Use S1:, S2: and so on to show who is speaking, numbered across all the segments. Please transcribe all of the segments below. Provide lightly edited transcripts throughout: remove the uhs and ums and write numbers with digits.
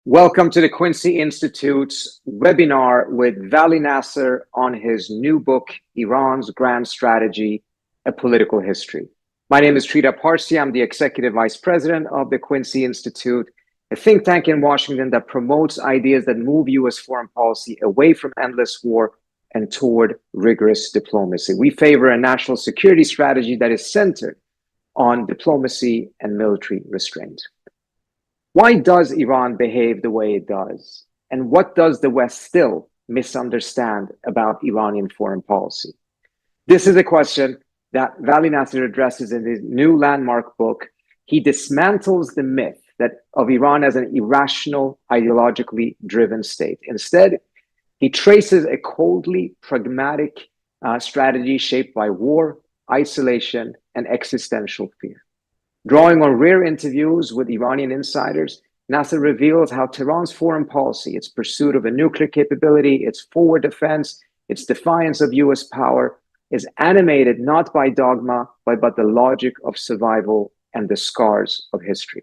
S1: Welcome to the Quincy Institute's webinar with Vali Nasser on his new book, Iran's Grand Strategy, A Political History. My name is Trita Parsi. I'm the Executive Vice President of the Quincy Institute, a think tank in Washington that promotes ideas that move U.S. foreign policy away from endless war and toward rigorous diplomacy. We favor a national security strategy that is centered on diplomacy and military restraint. Why does Iran behave the way it does? And what does the West still misunderstand about Iranian foreign policy? This is a question that Vali Nasser addresses in his new landmark book. He dismantles the myth of Iran as an irrational, ideologically driven state. Instead, he traces a coldly pragmatic strategy shaped by war, isolation, and existential fear. Drawing on rare interviews with Iranian insiders, Nasser reveals how Tehran's foreign policy, its pursuit of a nuclear capability, its forward defense, its defiance of US power, is animated not by dogma, but the logic of survival and the scars of history.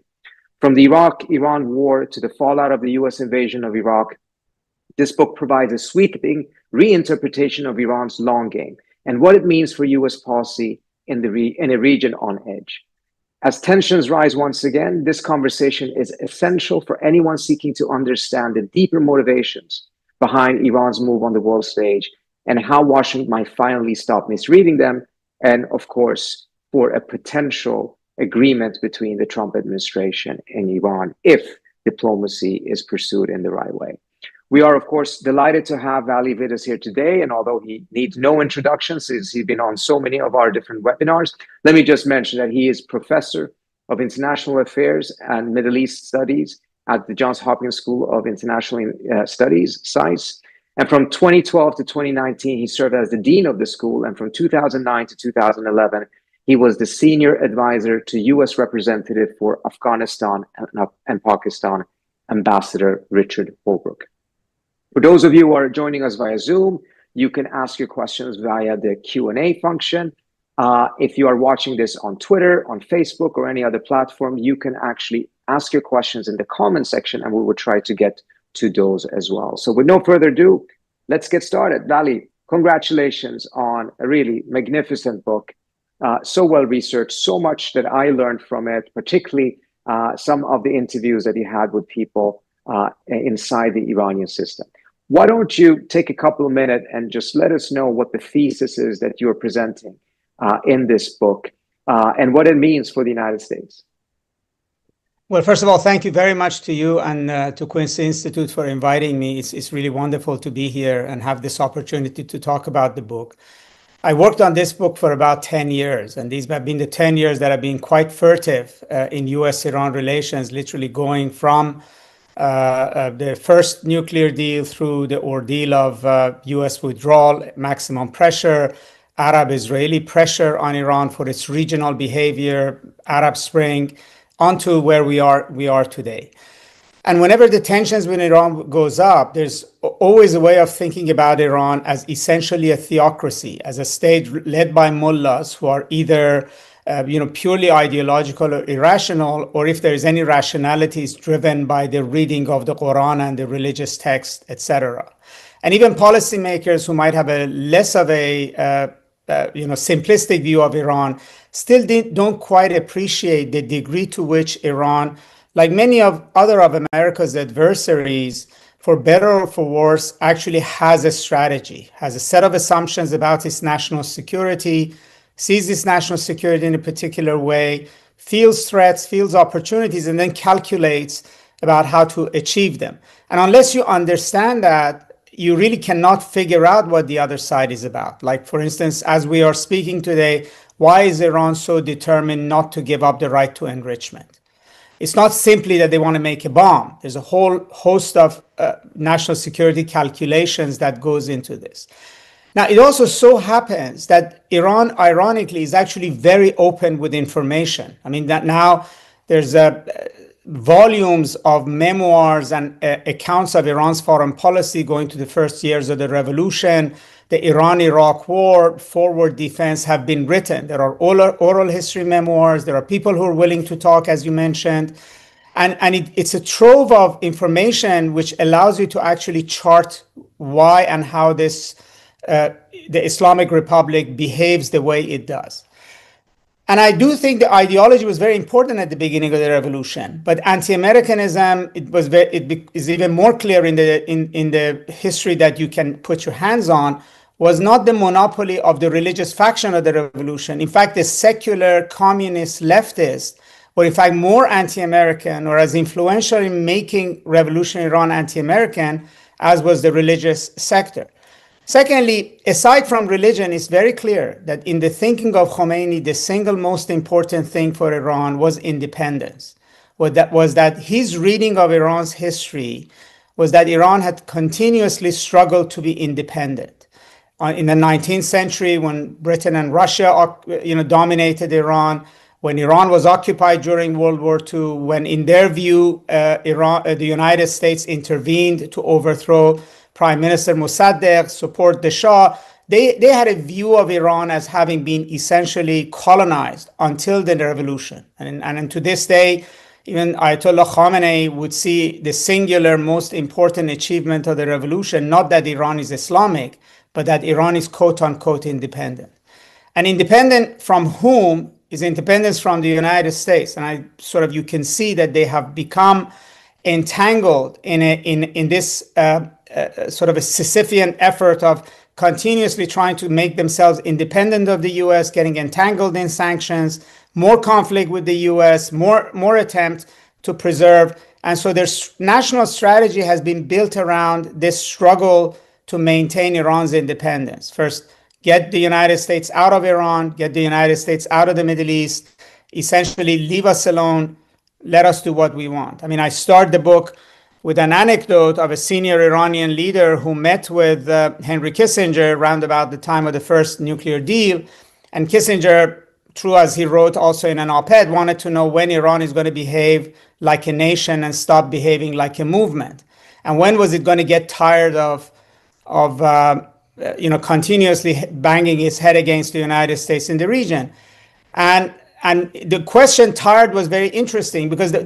S1: From the Iraq-Iran war to the fallout of the US invasion of Iraq, this book provides a sweeping reinterpretation of Iran's long game and what it means for US policy in a region on edge. As tensions rise once again, this conversation is essential for anyone seeking to understand the deeper motivations behind Iran's move on the world stage and how Washington might finally stop misreading them, and of course, for a potential agreement between the Trump administration and Iran if diplomacy is pursued in the right way. We are, of course, delighted to have Vali with us here today. And although he needs no introduction since he's been on so many of our different webinars, let me just mention that he is Professor of International Affairs and Middle East Studies at the Johns Hopkins School of International Studies, SAIS. And from 2012 to 2019, he served as the Dean of the school. And from 2009 to 2011, he was the Senior Advisor to U.S. Representative for Afghanistan and Pakistan, Ambassador Richard Holbrooke. For those of you who are joining us via Zoom, you can ask your questions via the Q&A function. If you are watching this on Twitter, on Facebook, or any other platform, you can actually ask your questions in the comment section, and we will try to get to those as well. So with no further ado, let's get started. Vali, congratulations on a really magnificent book. So well researched, so much that I learned from it, particularly some of the interviews that you had with people inside the Iranian system. Why don't you take a couple of minutes and just let us know what the thesis is that you're presenting in this book and what it means for the United States?
S2: Well, first of all, thank you very much to you and to Quincy Institute for inviting me. It's really wonderful to be here and have this opportunity to talk about the book. I worked on this book for about 10 years, and these have been the 10 years that have been quite furtive in US-Iran relations, literally going from the first nuclear deal through the ordeal of US withdrawal, maximum pressure, Arab-Israeli pressure on Iran for its regional behavior, Arab Spring, onto where we are today. And whenever the tensions with Iran goes up, there's always a way of thinking about Iran as essentially a theocracy, as a state led by mullahs who are either purely ideological or irrational, or if there is any rationality, it's driven by the reading of the Quran and the religious text, etc. And even policymakers who might have a less of a simplistic view of Iran still don't quite appreciate the degree to which Iran, like many of America's adversaries, for better or for worse, actually has a strategy, has a set of assumptions about its national security, sees its national security in a particular way, feels threats, feels opportunities, and then calculates about how to achieve them. And unless you understand that, you really cannot figure out what the other side is about. Like, for instance, as we are speaking today, why is Iran so determined not to give up the right to enrichment? It's not simply that they want to make a bomb. There's a whole host of national security calculations that goes into this. Now, it also so happens that Iran, ironically, is actually very open with information. I mean, that now there's volumes of memoirs and accounts of Iran's foreign policy going to the first years of the revolution. The Iran-Iraq war, forward defense have been written. There are oral history memoirs. There are people who are willing to talk, as you mentioned. It's a trove of information which allows you to actually chart why and how this the Islamic Republic behaves the way it does. And I do think the ideology was very important at the beginning of the revolution, but anti-Americanism it is even more clear in the history that you can put your hands on, was not the monopoly of the religious faction of the revolution. In fact, the secular communist leftists were in fact more anti-American or as influential in making revolution in Iran anti-American as was the religious sector. Secondly, aside from religion, it's very clear that in the thinking of Khomeini, the single most important thing for Iran was independence. Was that his reading of Iran's history was that Iran had continuously struggled to be independent. In the 19th century, when Britain and Russia dominated Iran, when Iran was occupied during World War II, when in their view, the United States intervened to overthrow Prime Minister Mossadegh, support the Shah, they had a view of Iran as having been essentially colonized until the revolution. And to this day, even Ayatollah Khamenei would see the singular most important achievement of the revolution, not that Iran is Islamic, but that Iran is quote-unquote independent. And independent from whom is independence from the United States. And you can see that they have become entangled in this sort of a Sisyphean effort of continuously trying to make themselves independent of the US, getting entangled in sanctions, more conflict with the US, more attempt to preserve. And so their national strategy has been built around this struggle to maintain Iran's independence. First, get the United States out of Iran, get the United States out of the Middle East, essentially leave us alone, let us do what we want. I mean, I start the book with an anecdote of a senior Iranian leader who met with Henry Kissinger around about the time of the first nuclear deal. And Kissinger, true as he wrote also in an op-ed, wanted to know when Iran is going to behave like a nation and stop behaving like a movement. And when was it going to get tired of continuously banging its head against the United States in the region. And the question tired was very interesting because the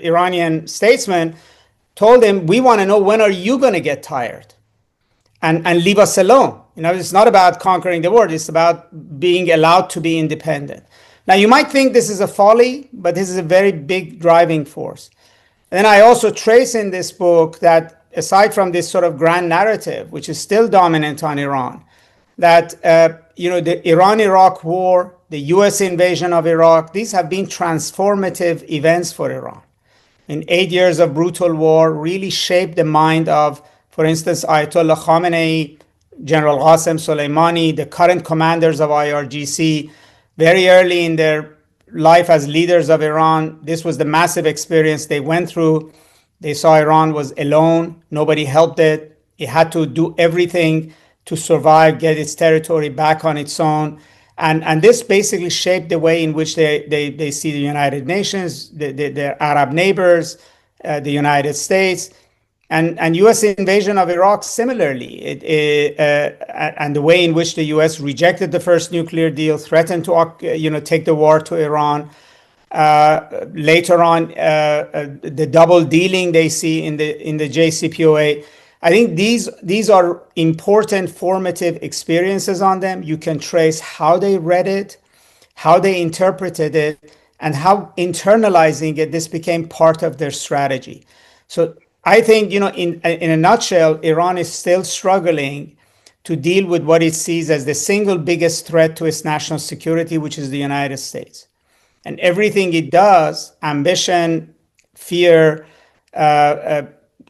S2: Iranian statesman told him, we want to know, when are you going to get tired and leave us alone? It's not about conquering the world. It's about being allowed to be independent. Now, you might think this is a folly, but this is a very big driving force. And then I also trace in this book that aside from this sort of grand narrative, which is still dominant on Iran, that the Iran-Iraq war, the US invasion of Iraq, these have been transformative events for Iran. In 8 years of brutal war, really shaped the mind of, for instance, Ayatollah Khamenei, General Qasem Soleimani, the current commanders of IRGC. Very early in their life as leaders of Iran, this was the massive experience they went through. They saw Iran was alone. Nobody helped it. It had to do everything to survive, get its territory back on its own. And this basically shaped the way in which they see the United Nations, their Arab neighbors, the United States, and U.S. invasion of Iraq similarly. And the way in which the U.S. rejected the first nuclear deal, threatened to take the war to Iran. Later on, the double dealing they see in the JCPOA. I think these are important formative experiences on them. You can trace how they read it, how they interpreted it, and how internalizing it, this became part of their strategy. So I think, in a nutshell, Iran is still struggling to deal with what it sees as the single biggest threat to its national security, which is the United States. And everything it does, ambition, fear,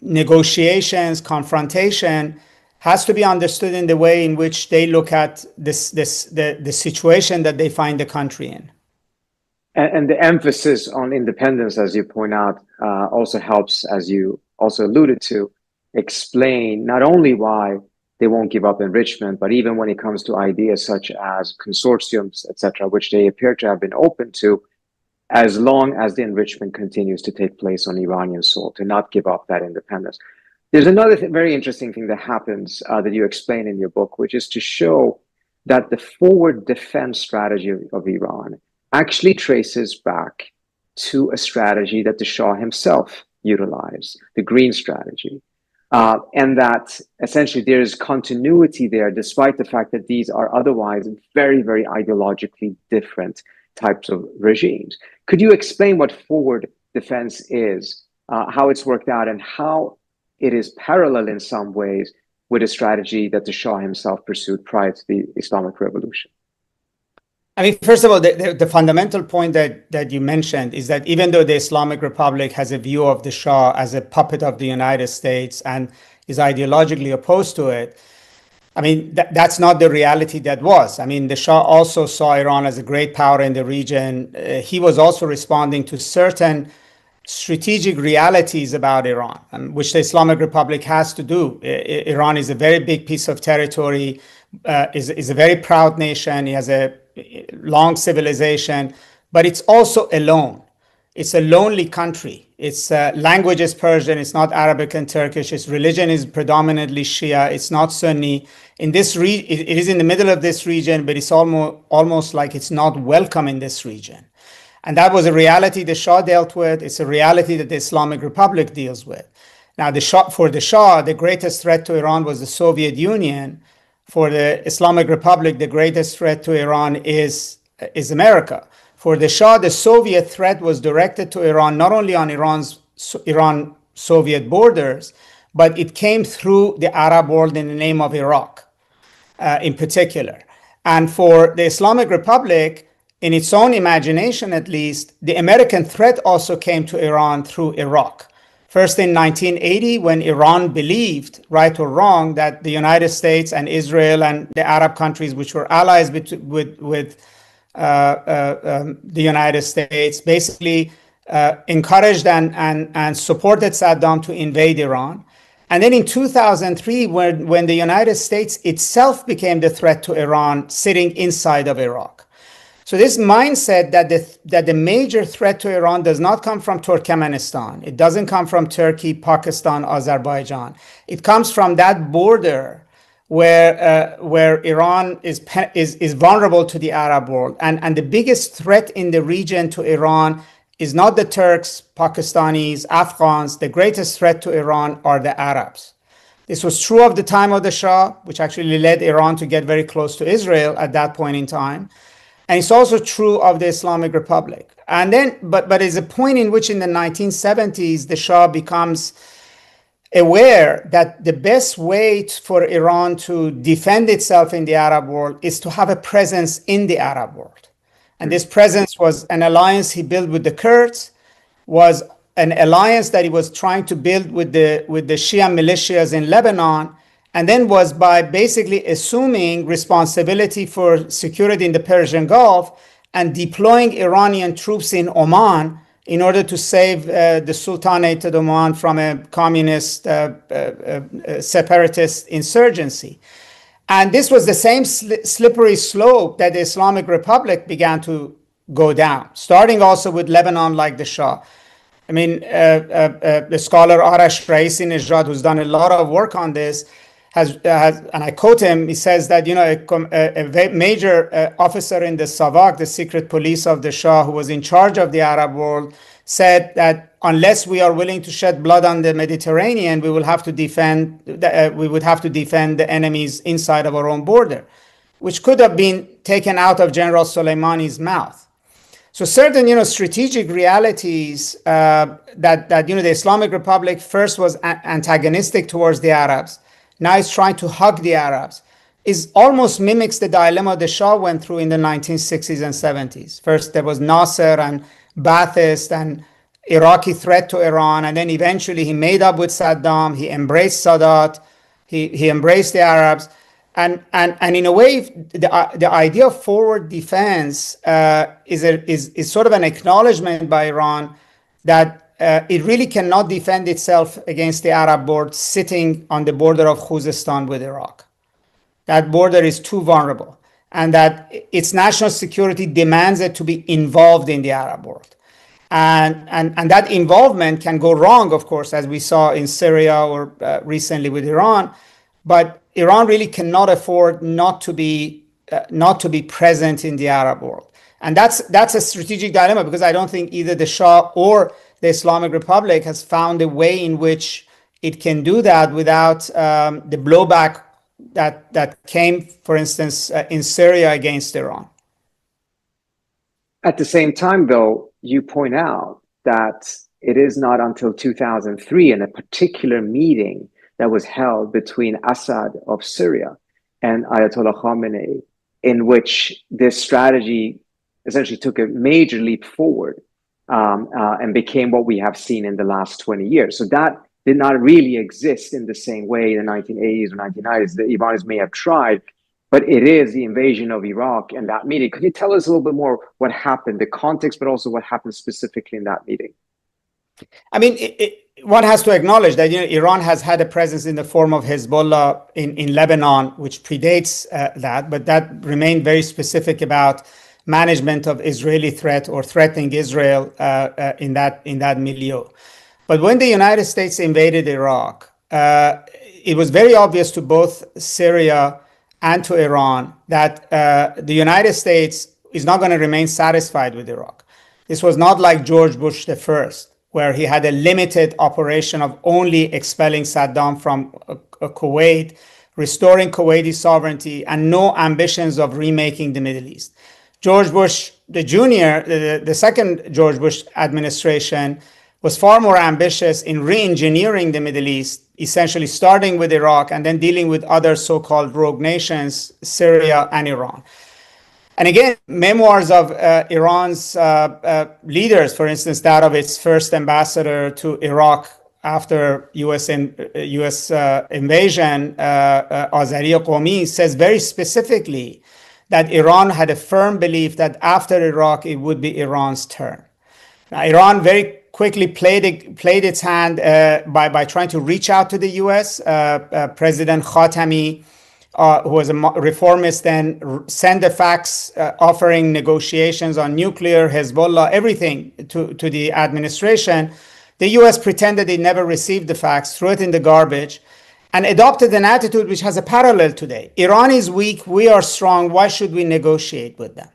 S2: negotiations, confrontation, has to be understood in the way in which they look at the situation that they find the country in.
S1: And the emphasis on independence, as you point out, also helps, as you also alluded to, explain not only why they won't give up enrichment, but even when it comes to ideas such as consortiums, etc., which they appear to have been open to, as long as the enrichment continues to take place on Iranian soil, to not give up that independence. There's another very interesting thing that happens that you explain in your book, which is to show that the forward defense strategy of Iran actually traces back to a strategy that the Shah himself utilized, the green strategy. And that essentially there is continuity there, despite the fact that these are otherwise very, very ideologically different types of regimes. Could you explain what forward defense is, how it's worked out, and how it is parallel in some ways with a strategy that the Shah himself pursued prior to the Islamic Revolution?
S2: I mean, first of all, the fundamental point that you mentioned is that even though the Islamic Republic has a view of the Shah as a puppet of the United States and is ideologically opposed to it, I mean, that's not the reality that was. I mean, the Shah also saw Iran as a great power in the region. He was also responding to certain strategic realities about Iran, which the Islamic Republic has to do. Iran is a very big piece of territory, is a very proud nation. It has a long civilization, but it's also alone. It's a lonely country. Its language is Persian. It's not Arabic and Turkish. Its religion is predominantly Shia. It's not Sunni. It is in the middle of this region, but it's almost like it's not welcome in this region. And that was a reality the Shah dealt with. It's a reality that the Islamic Republic deals with. Now, for the Shah, the greatest threat to Iran was the Soviet Union. For the Islamic Republic, the greatest threat to Iran is America. For the Shah, the Soviet threat was directed to Iran, not only on Iran-Soviet borders, but it came through the Arab world in the name of Iraq, in particular. And for the Islamic Republic, in its own imagination at least, the American threat also came to Iran through Iraq. First in 1980, when Iran believed, right or wrong, that the United States and Israel and the Arab countries which were allies with the United States basically encouraged and supported Saddam to invade Iran. And then in 2003, when the United States itself became the threat to Iran, sitting inside of Iraq. So this mindset that the major threat to Iran does not come from Turkmenistan, it doesn't come from Turkey, Pakistan, Azerbaijan. It comes from that border where Iran is vulnerable to the Arab world. And the biggest threat in the region to Iran is not the Turks, Pakistanis, Afghans. The greatest threat to Iran are the Arabs. This was true of the time of the Shah, which actually led Iran to get very close to Israel at that point in time. And it's also true of the Islamic Republic. And then, but there's a point in which in the 1970s, the Shah becomes aware that the best way for Iran to defend itself in the Arab world is to have a presence in the Arab world. And this presence was an alliance he built with the Kurds, was an alliance that he was trying to build with the Shia militias in Lebanon, and then was by basically assuming responsibility for security in the Persian Gulf and deploying Iranian troops in Oman in order to save the Sultanate of Oman from a communist separatist insurgency. And this was the same slippery slope that the Islamic Republic began to go down, starting also with Lebanon, like the Shah. I mean, the scholar Arash Raisi-Nejad, who's done a lot of work on this, has, and I quote him, he says that, you know, a major officer in the Savak, the secret police of the Shah, who was in charge of the Arab world, said that unless we are willing to shed blood on the Mediterranean, we would have to defend the enemies inside of our own border, which could have been taken out of General Soleimani's mouth. So certain, you know, strategic realities that you know, the Islamic Republic first was antagonistic towards the Arabs, now it's trying to hug the Arabs, is almost mimics the dilemma the Shah went through in the 1960s and 70s. First, there was Nasser and Ba'athist and Iraqi threat to Iran, and then eventually he made up with Saddam, he embraced Sadat, he embraced the Arabs, and in a way, the idea of forward defense is sort of an acknowledgement by Iran that it really cannot defend itself against the Arab world sitting on the border of Khuzestan with Iraq. That border is too vulnerable, and that its national security demands it to be involved in the Arab world. And that involvement can go wrong, of course, as we saw in Syria or recently with Iran. But Iran really cannot afford not to be present in the Arab world. And that's a strategic dilemma, because I don't think either the Shah or the Islamic Republic has found a way in which it can do that without the blowback that came, for instance, in Syria against Iran.
S1: At the same time, though, you point out that it is not until 2003 in a particular meeting that was held between Assad of Syria and Ayatollah Khamenei, in which this strategy essentially took a major leap forward and became what we have seen in the last 20 years. So that did not really exist in the same way in the 1980s or 1990s. The Iranians may have tried, but it is the invasion of Iraq and that meeting. Could you tell us a little bit more what happened, the context, but also what happened specifically in that meeting?
S2: I mean, one has to acknowledge that Iran has had a presence in the form of Hezbollah in Lebanon, which predates that, but that remained very specific about management of Israeli threat or threatening Israel in that milieu. But when the United States invaded Iraq, it was very obvious to both Syria and to Iran that the United States is not going to remain satisfied with Iraq. This was not like George Bush I, where he had a limited operation of only expelling Saddam from Kuwait, restoring Kuwaiti sovereignty, and no ambitions of remaking the Middle East. George Bush the Jr., the second George Bush administration, was far more ambitious in re-engineering the Middle East, essentially starting with Iraq and then dealing with other so-called rogue nations, Syria and Iran. And again, memoirs of Iran's leaders, for instance, that of its first ambassador to Iraq after U.S. invasion, Azari Qawmi, says very specifically that Iran had a firm belief that after Iraq, it would be Iran's turn. Now, Iran very quickly played its hand by trying to reach out to the U.S. President Khatami, who was a reformist, then sent a fax offering negotiations on nuclear, Hezbollah, everything to the administration. The U.S. pretended it never received the fax, threw it in the garbage, and adopted an attitude which has a parallel today. Iran is weak, we are strong, why should we negotiate with them?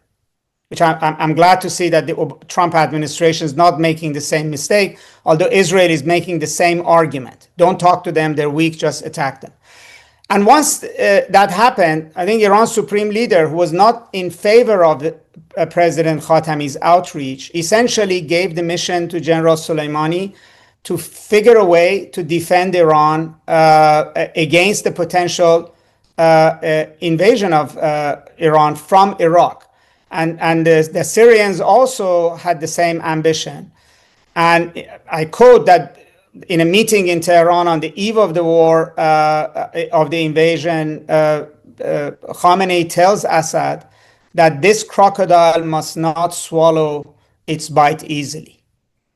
S2: Which I'm glad to see that the Trump administration is not making the same mistake, although Israel is making the same argument. Don't talk to them, they're weak, just attack them. And once that happened, I think Iran's supreme leader, who was not in favor of President Khatami's outreach, essentially gave the mission to General Soleimani to figure a way to defend Iran against the potential invasion of Iran from Iraq. And the Syrians also had the same ambition. And I quote that in a meeting in Tehran on the eve of the war, of the invasion, Khamenei tells Assad that this crocodile must not swallow its bite easily.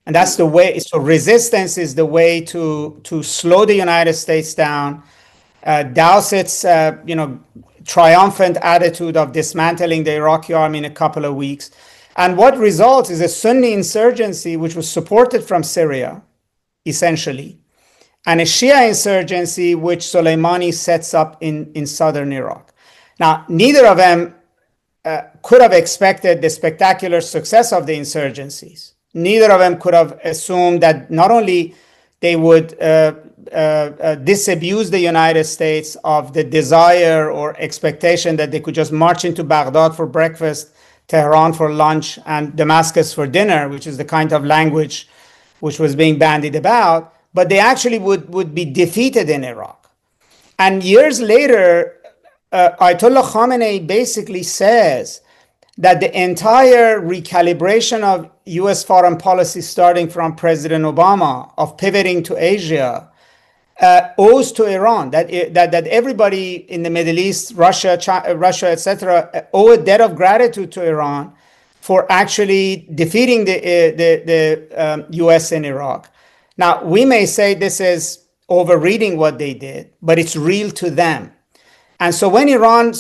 S2: And that's the way. So resistance is the way to slow the United States down, douse its triumphant attitude of dismantling the Iraqi army in a couple of weeks. And what results is a Sunni insurgency which was supported from Syria, essentially, and a Shia insurgency which Soleimani sets up in southern Iraq. Now, neither of them could have expected the spectacular success of the insurgencies. Neither of them could have assumed that not only they would disabuse the United States of the desire or expectation that they could just march into Baghdad for breakfast, Tehran for lunch, and Damascus for dinner, which is the kind of language which was being bandied about, but they actually would be defeated in Iraq. And years later, Ayatollah Khamenei basically says that the entire recalibration of US foreign policy, starting from President Obama, of pivoting to Asia, owes to Iran, that everybody in the Middle East, Russia, etc., owe a debt of gratitude to Iran for actually defeating the US in Iraq. Now, we may say this is overreading what they did, but it's real to them. And so when Iran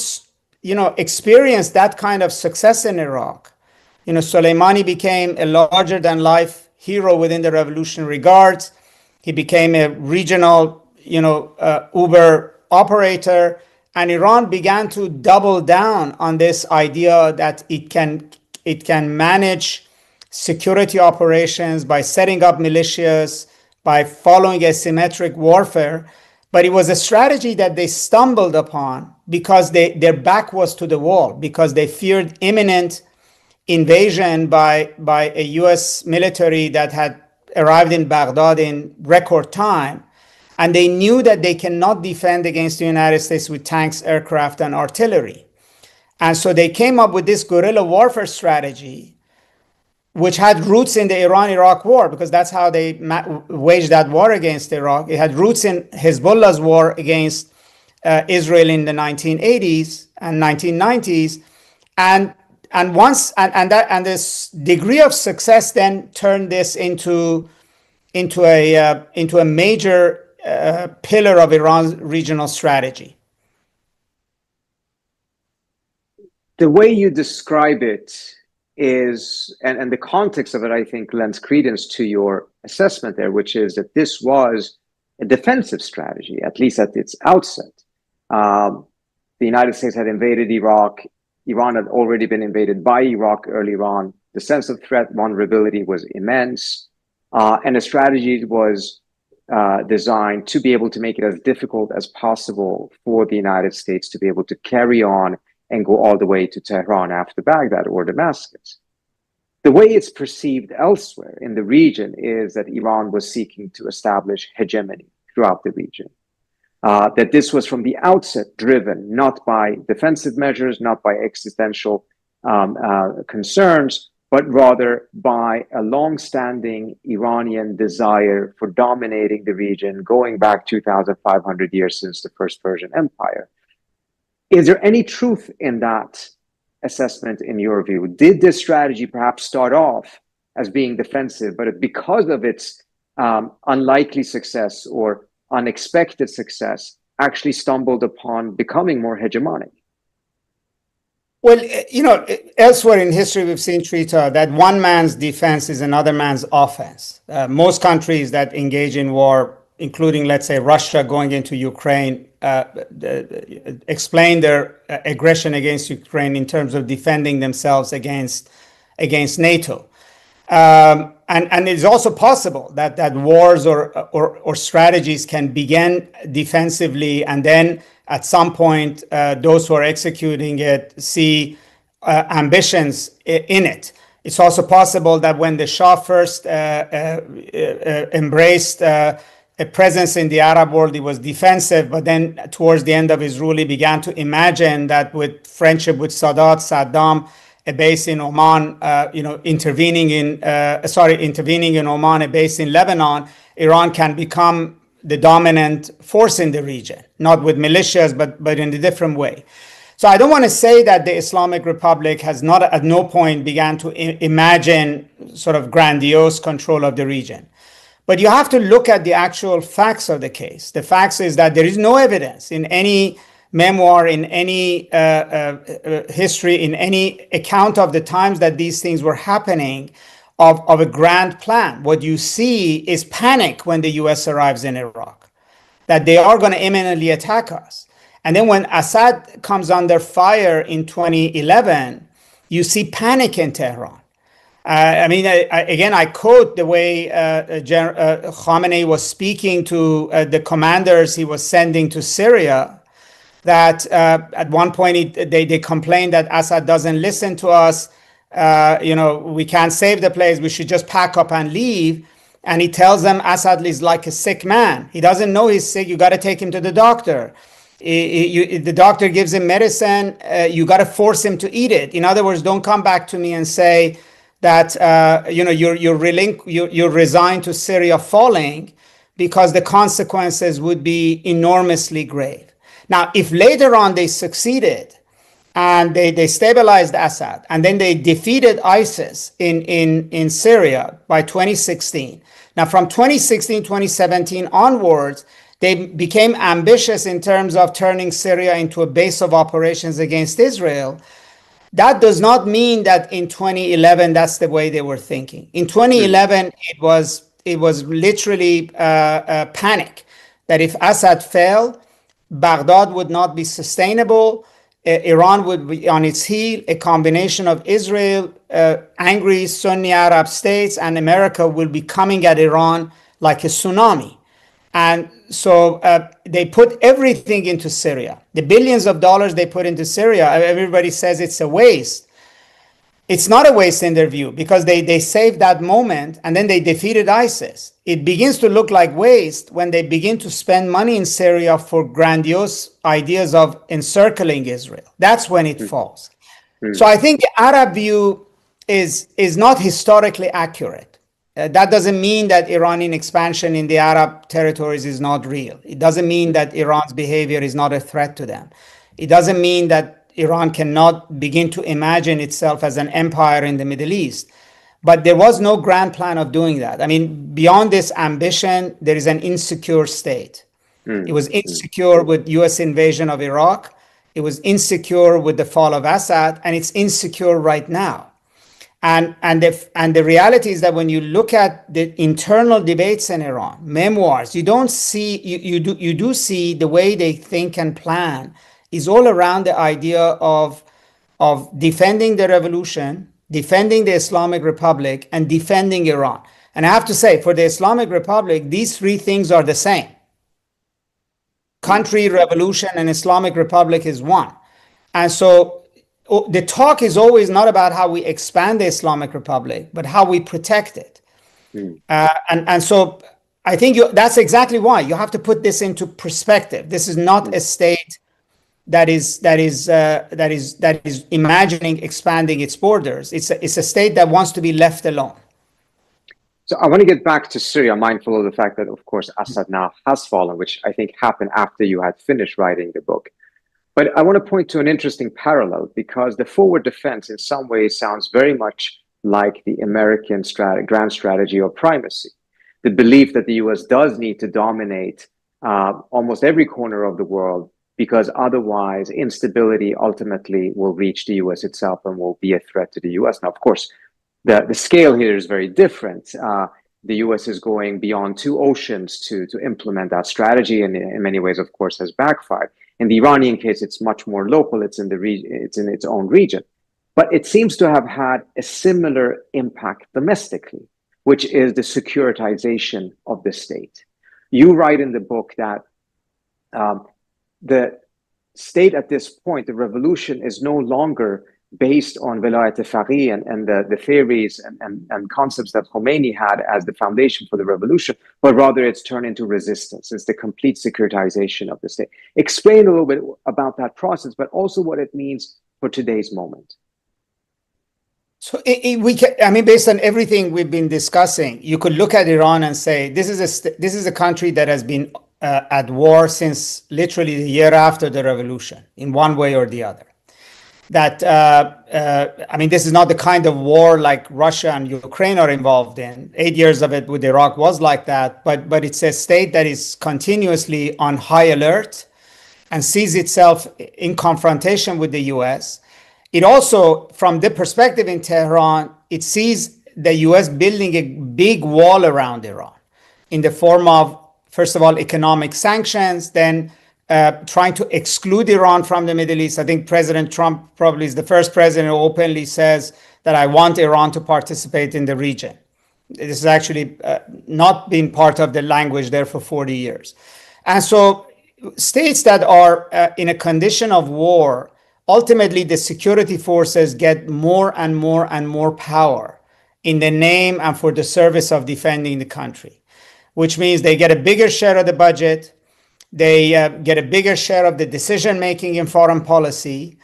S2: experienced that kind of success in Iraq, Soleimani became a larger-than-life hero within the Revolutionary Guards. He became a regional, Uber operator, and Iran began to double down on this idea that it it can manage security operations by setting up militias, by following asymmetric warfare. But it was a strategy that they stumbled upon because their back was to the wall, because they feared imminent invasion by a US military that had arrived in Baghdad in record time. And they knew that they cannot defend against the United States with tanks, aircraft, and artillery. And so they came up with this guerrilla warfare strategy, which had roots in the Iran-Iraq war, because that's how they waged that war against Iraq. It had roots in Hezbollah's war against Israel in the 1980s and 1990s. And this degree of success then turned this into a major pillar of Iran's regional strategy.
S1: The way you describe it is, and the context of it, I think, lends credence to your assessment there, which is that this was a defensive strategy, at least at its outset. The United States had invaded Iraq. Iran had already been invaded by Iraq earlier on. The sense of threat vulnerability was immense. And the strategy was designed to be able to make it as difficult as possible for the United States to be able to carry on and go all the way to Tehran after Baghdad or Damascus. The way it's perceived elsewhere in the region is that Iran was seeking to establish hegemony throughout the region. That this was from the outset driven not by defensive measures, not by existential concerns, but rather by a long-standing Iranian desire for dominating the region going back 2,500 years since the First Persian Empire. Is there any truth in that assessment in your view? Did this strategy perhaps start off as being defensive, but because of its unlikely success or unexpected success, actually stumbled upon becoming more hegemonic?
S2: Well, elsewhere in history, we've seen, Trita, that one man's defense is another man's offense. Most countries that engage in war, including, let's say, Russia going into Ukraine, explain their aggression against Ukraine in terms of defending themselves against NATO. And it's also possible that wars or strategies can begin defensively, and then at some point, those who are executing it see ambitions in it. It's also possible that when the Shah first embraced a presence in the Arab world, it was defensive, but then towards the end of his rule, he began to imagine that with friendship with Saddam, a base in Oman, intervening in Oman, a base in Lebanon, Iran can become the dominant force in the region, not with militias, but in a different way. So I don't want to say that the Islamic Republic has not at no point began to imagine sort of grandiose control of the region. But you have to look at the actual facts of the case. The facts is that there is no evidence in any memoir, in any history, in any account of the times that these things were happening of a grand plan. What you see is panic when the US arrives in Iraq, that they are going to imminently attack us. And then when Assad comes under fire in 2011, you see panic in Tehran. I quote the way Khamenei was speaking to the commanders he was sending to Syria, that at one point they complained that Assad doesn't listen to us. We can't save the place. We should just pack up and leave. And he tells them Assad is like a sick man. He doesn't know he's sick. You got to take him to the doctor. The doctor gives him medicine. You got to force him to eat it. In other words, don't come back to me and say that you're resigned to Syria falling, because the consequences would be enormously grave. Now, if later on they succeeded and they stabilized Assad, and then they defeated ISIS in Syria by 2016. Now, from 2016, 2017 onwards, they became ambitious in terms of turning Syria into a base of operations against Israel. That does not mean that in 2011, that's the way they were thinking. In 2011, it was literally panic that if Assad fell, Baghdad would not be sustainable. Iran would be on its heel. A combination of Israel, angry Sunni Arab states, and America will be coming at Iran like a tsunami. And so they put everything into Syria. The billions of dollars they put into Syria, everybody says it's a waste. It's not a waste in their view, because they saved that moment and then they defeated ISIS. It begins to look like waste when they begin to spend money in Syria for grandiose ideas of encircling Israel. That's when it falls. So I think the Arab view is not historically accurate. That doesn't mean that Iranian expansion in the Arab territories is not real. It doesn't mean that Iran's behavior is not a threat to them. It doesn't mean that Iran cannot begin to imagine itself as an empire in the Middle East. But there was no grand plan of doing that. I mean, beyond this ambition, there is an insecure state. It was insecure with US invasion of Iraq. It was insecure with the fall of Assad, and it's insecure right now. And the reality is that when you look at the internal debates in Iran, memoirs, you don't see, you do see the way they think and plan is all around the idea of defending the revolution, defending the Islamic Republic, and defending Iran. And I have to say, for the Islamic Republic, these three things are the same. Country, revolution, and Islamic Republic is one. And so the talk is always not about how we expand the Islamic Republic, but how we protect it. And so I think that's exactly why you have to put this into perspective. This is not a state that is imagining expanding its borders. It's a state that wants to be left alone.
S1: So I want to get back to Syria, mindful of the fact that, of course, Assad now has fallen, which I think happened after you had finished writing the book. But I want to point to an interesting parallel, because the forward defense in some ways sounds very much like the American grand strategy of primacy. The belief that the US does need to dominate almost every corner of the world, because otherwise instability ultimately will reach the US itself and will be a threat to the US. Now, of course, the scale here is very different. The US is going beyond two oceans to implement that strategy, and in many ways, of course, has backfired. In the Iranian case, it's much more local. It's in its own region. But it seems to have had a similar impact domestically, which is the securitization of the state. You write in the book that the state at this point, the revolution, is no longer based on Velayat Faqih and the theories and concepts that Khomeini had as the foundation for the revolution, but rather it's turned into resistance. It's the complete securitization of the state. Explain a little bit about that process, but also what it means for today's moment.
S2: So based on everything we've been discussing, you could look at Iran and say, this is a country that has been at war since literally the year after the revolution, in one way or the other. That, this is not the kind of war like Russia and Ukraine are involved in. 8 years of it with Iraq was like that, but it's a state that is continuously on high alert and sees itself in confrontation with the US. It also, from the perspective in Tehran, it sees the US building a big wall around Iran in the form of, first of all, economic sanctions, then trying to exclude Iran from the Middle East. I think President Trump probably is the first president who openly says that I want Iran to participate in the region. This has actually not been part of the language there for 40 years. And so states that are in a condition of war, ultimately the security forces get more and more and more power in the name and for the service of defending the country, which means they get a bigger share of the budget. They get a bigger share of the decision-making in foreign policy.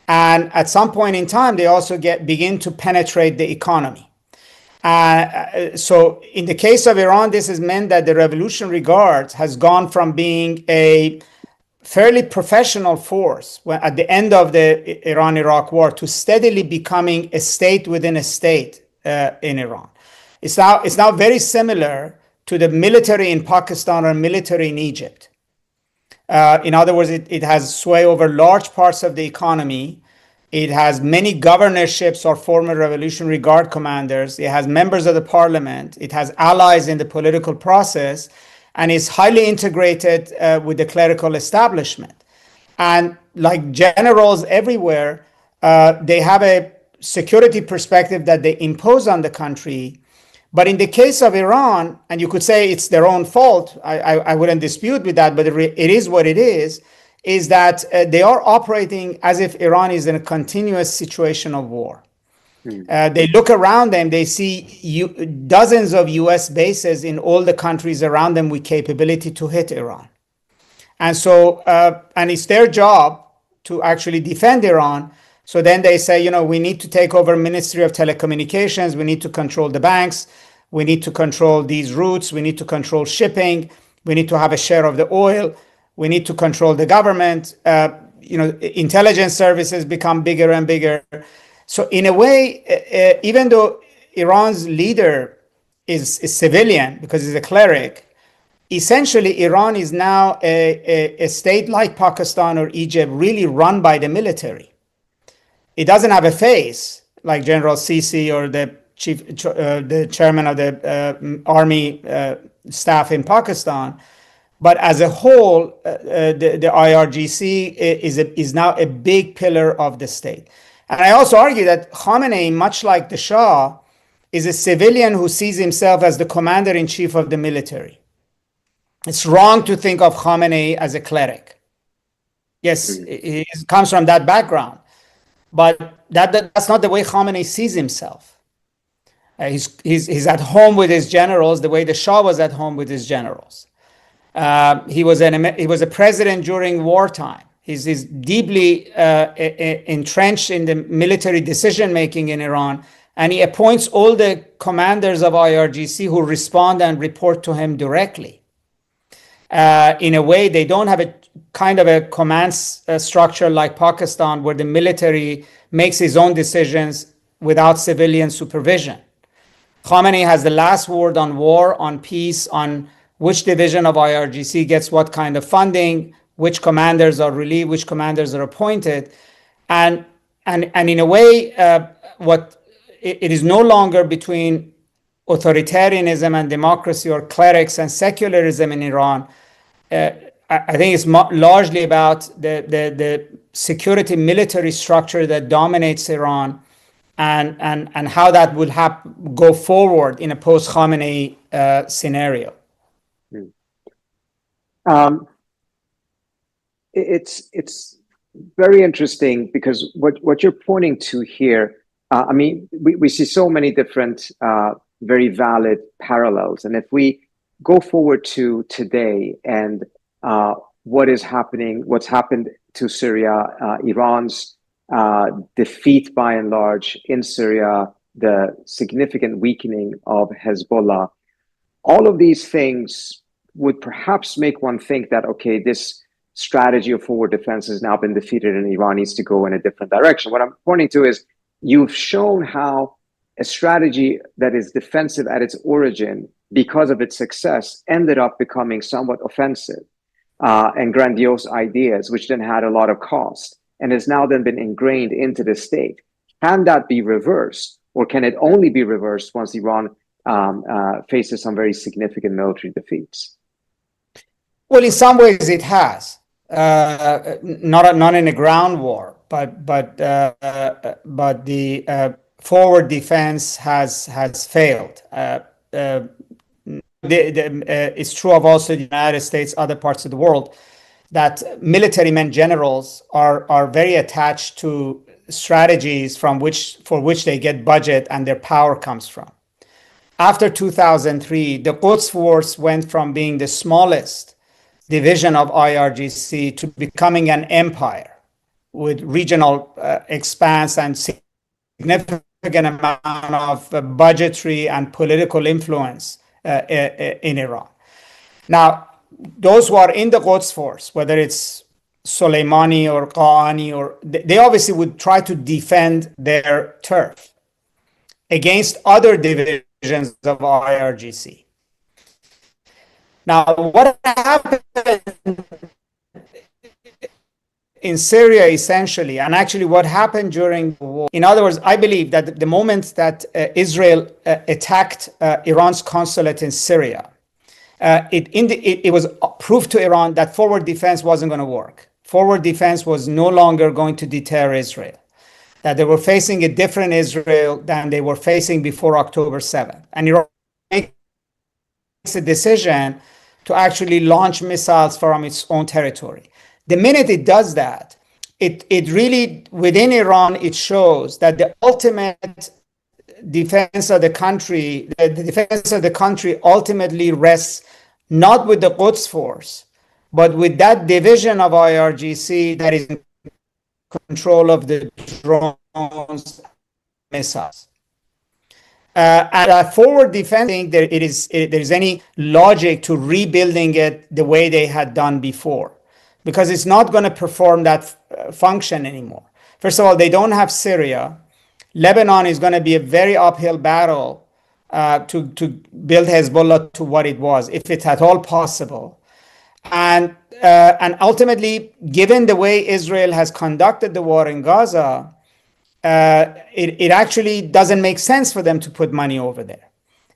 S2: And at some point in time, they also begin to penetrate the economy. So in the case of Iran, this has meant that the Revolutionary Guard has gone from being a fairly professional force at the end of the Iran-Iraq war to steadily becoming a state within a state in Iran. It's now very similar to the military in Pakistan or military in Egypt. In other words, it has sway over large parts of the economy. It has many governorships or former Revolutionary Guard commanders. It has members of the parliament. It has allies in the political process, and is highly integrated with the clerical establishment. And like generals everywhere, they have a security perspective that they impose on the country. But in the case of Iran, and you could say it's their own fault, I wouldn't dispute with that, but it is what it is that they are operating as if Iran is in a continuous situation of war. They look around them, they see dozens of US bases in all the countries around them with capability to hit Iran. And so, and it's their job to actually defend Iran. So then they say, we need to take over Ministry of Telecommunications, we need to control the banks, we need to control these routes, we need to control shipping, we need to have a share of the oil, we need to control the government. Intelligence services become bigger and bigger. So in a way, even though Iran's leader is civilian because he's a cleric, essentially Iran is now a state like Pakistan or Egypt really run by the military. It doesn't have a face like General Sisi or the chairman of the army staff in Pakistan. But as a whole, the IRGC is now a big pillar of the state. And I also argue that Khamenei, much like the Shah, is a civilian who sees himself as the commander-in-chief of the military. It's wrong to think of Khamenei as a cleric. Yes, he comes from that background. But that's not the way Khamenei sees himself. He's at home with his generals the way the Shah was at home with his generals. He was a president during wartime. He's deeply entrenched in the military decision-making in Iran, and he appoints all the commanders of IRGC who respond and report to him directly. In a way, they don't have a kind of a command structure like Pakistan, where the military makes his own decisions without civilian supervision. Khamenei has the last word on war, on peace, on which division of IRGC gets what kind of funding, which commanders are relieved, which commanders are appointed. And in a way, it is no longer between authoritarianism and democracy or clerics and secularism in Iran. I think it's largely about the security military structure that dominates Iran and how that will go forward in a post-Khamenei scenario.
S1: It's very interesting because what you're pointing to here, we see so many different very valid parallels. And if we go forward to today and what's happened to Syria, Iran's defeat by and large in Syria, the significant weakening of Hezbollah, all of these things would perhaps make one think that, okay, this strategy of forward defense has now been defeated and Iran needs to go in a different direction. What I'm pointing to is you've shown how a strategy that is defensive at its origin, because of its success, ended up becoming somewhat offensive and grandiose ideas, which then had a lot of cost and has now then been ingrained into the state. Can that be reversed, or can it only be reversed once Iran faces some very significant military defeats?
S2: Well, in some ways it has. Not in a ground war, but the forward defense has failed. It's true of also the United States, other parts of the world, that military men generals are very attached to strategies for which they get budget and their power comes from. After 2003, the Quds Force went from being the smallest division of IRGC to becoming an empire with regional expanse and significant amount of budgetary and political influence in Iran. Now, those who are in the Quds Force, whether it's Soleimani or Qa'ani, they obviously would try to defend their turf against other divisions of IRGC. Now, what happened in Syria, essentially, and actually what happened during the war, in other words, I believe that the moment that Israel attacked Iran's consulate in Syria, it was proved to Iran that forward defense wasn't going to work. forward defense was no longer going to deter Israel, that they were facing a different Israel than they were facing before October 7th. And Iran makes a decision to actually launch missiles from its own territory. The minute it does that, it really, within Iran, it shows that the ultimate defense of the country, the defense of the country ultimately rests not with the Quds force, but with that division of IRGC that is in control of the drones, missiles. And forward defense, I think there is any logic to rebuilding it the way they had done before, because it's not going to perform that function anymore. First of all, they don't have Syria. Lebanon is going to be a very uphill battle to build Hezbollah to what it was, if it's at all possible. And ultimately, given the way Israel has conducted the war in Gaza, it actually doesn't make sense for them to put money over there.